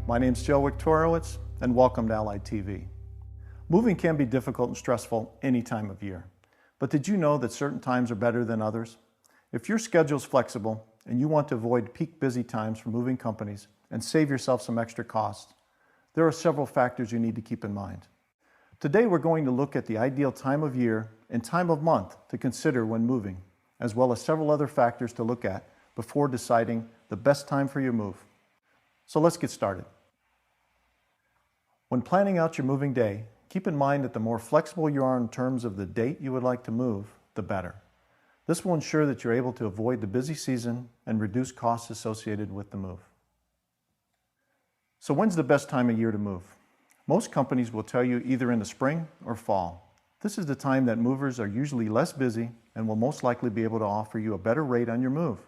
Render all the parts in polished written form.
My name's Joe Wiktorowicz, and welcome to Allied TV. Moving can be difficult and stressful any time of year. But did you know that certain times are better than others? If your schedule's flexible and you want to avoid peak busy times for moving companies and save yourself some extra costs, there are several factors you need to keep in mind. Today we're going to look at the ideal time of year and time of month to consider when moving, as well as several other factors to look at before deciding the best time for your move. So let's get started. When planning out your moving day, keep in mind that the more flexible you are in terms of the date you would like to move, the better. This will ensure that you're able to avoid the busy season and reduce costs associated with the move. So when's the best time of year to move? Most companies will tell you either in the spring or fall. This is the time that movers are usually less busy and will most likely be able to offer you a better rate on your move.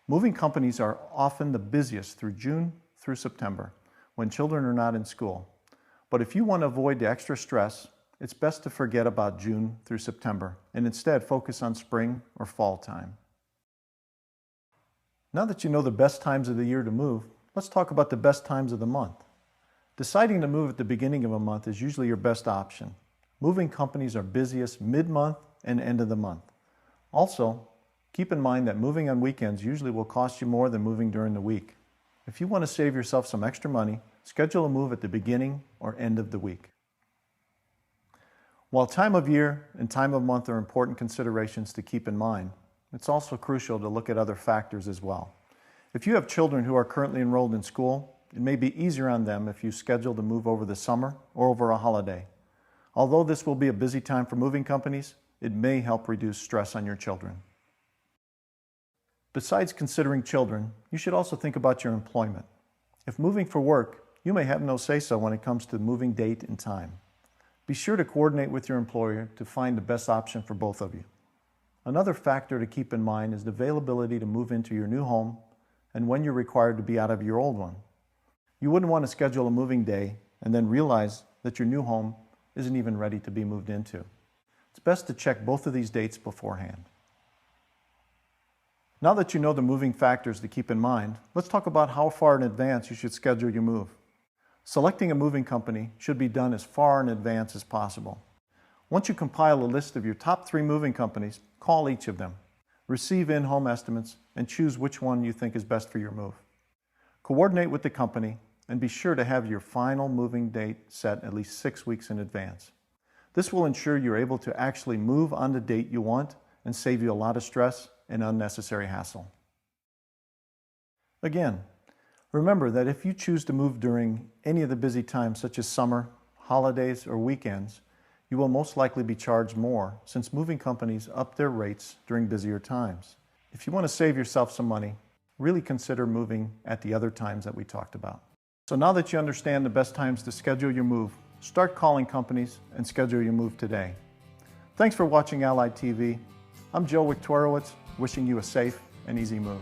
Moving companies are often the busiest through June through September, when children are not in school. But if you want to avoid the extra stress, it's best to forget about June through September and instead focus on spring or fall time. Now that you know the best times of the year to move, let's talk about the best times of the month. Deciding to move at the beginning of a month is usually your best option. Moving companies are busiest mid-month and end of the month. Also, keep in mind that moving on weekends usually will cost you more than moving during the week. If you want to save yourself some extra money, schedule a move at the beginning or end of the week. While time of year and time of month are important considerations to keep in mind, it's also crucial to look at other factors as well. If you have children who are currently enrolled in school, it may be easier on them if you schedule to move over the summer or over a holiday. Although this will be a busy time for moving companies, it may help reduce stress on your children. Besides considering children, you should also think about your employment. If moving for work, you may have no say-so when it comes to moving date and time. Be sure to coordinate with your employer to find the best option for both of you. Another factor to keep in mind is the availability to move into your new home and when you're required to be out of your old one. You wouldn't want to schedule a moving day and then realize that your new home isn't even ready to be moved into. It's best to check both of these dates beforehand. Now that you know the moving factors to keep in mind, let's talk about how far in advance you should schedule your move. Selecting a moving company should be done as far in advance as possible. Once you compile a list of your top 3 moving companies, call each of them. Receive in-home estimates and choose which one you think is best for your move. Coordinate with the company and be sure to have your final moving date set at least 6 weeks in advance. This will ensure you're able to actually move on the date you want and save you a lot of stress and unnecessary hassle. Again, remember that if you choose to move during any of the busy times such as summer, holidays, or weekends, you will most likely be charged more since moving companies up their rates during busier times. If you want to save yourself some money, really consider moving at the other times that we talked about. So now that you understand the best times to schedule your move, start calling companies and schedule your move today. Thanks for watching Allied TV. I'm Joe Wiktorowicz, wishing you a safe and easy move.